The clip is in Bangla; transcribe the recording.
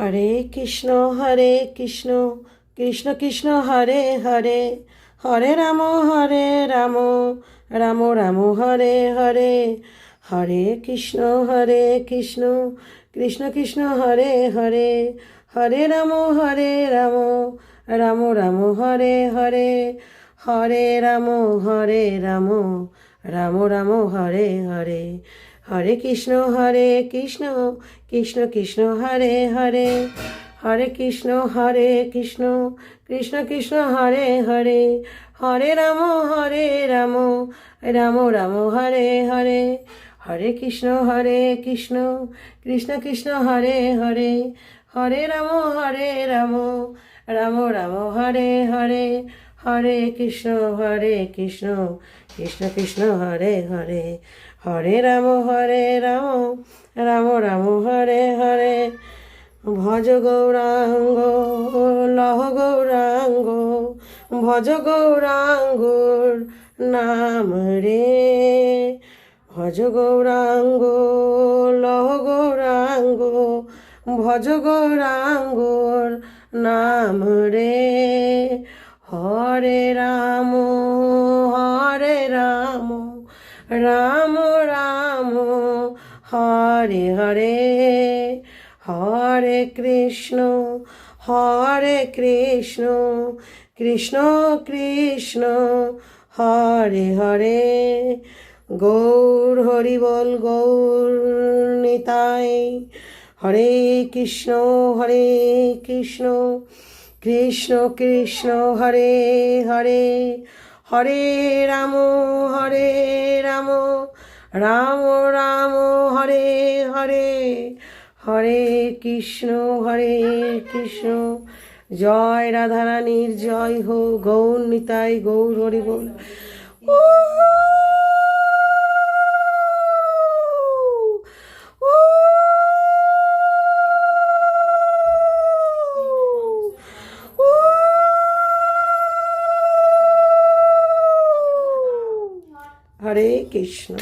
হরে কৃষ্ণ হরে কৃষ্ণ কৃষ্ণ কৃষ্ণ হরে হরে হরে রাম রাম রাম হরে হরে হরে কৃষ্ণ কৃষ্ণ কৃষ্ণ হরে হরে হরে রাম রাম রাম হরে হরে হরে রাম রাম রাম হরে হরে হরে কৃষ্ণ কৃষ্ণ কৃষ্ণ হরে হরে হরে কৃষ্ণ কৃষ্ণ কৃষ্ণ হরে হরে হরে রাম রাম রাম হরে হরে হরে কৃষ্ণ কৃষ্ণ কৃষ্ণ হরে হরে হরে রাম রাম রাম হরে হরে হরে কৃষ্ণ কৃষ্ণ কৃষ্ণ হরে হরে হরে রাম রাম হরে হরে ভজ গৌরাঙ্গ লহ গৌরাঙ্গ ভজ গৌরাঙ্গর নাম রে ভজ গৌরাঙ্গ লহ গৌরাঙ্গ ভজ গৌরাঙ্গর নাম রে হরে রাম রাম রাম হরে হরে হরে কৃষ্ণ কৃষ্ণ কৃষ্ণ হরে হরে গৌর হরি বল গৌর নিতাই হরে কৃষ্ণ কৃষ্ণ কৃষ্ণ হরে হরে হরে রাম রাম রাম হরে হরে হরে কৃষ্ণ কৃষ্ণ জয় রাধারানীর জয় হো গৌর নিতাই গৌর হরি বল। হরে কৃষ্ণ।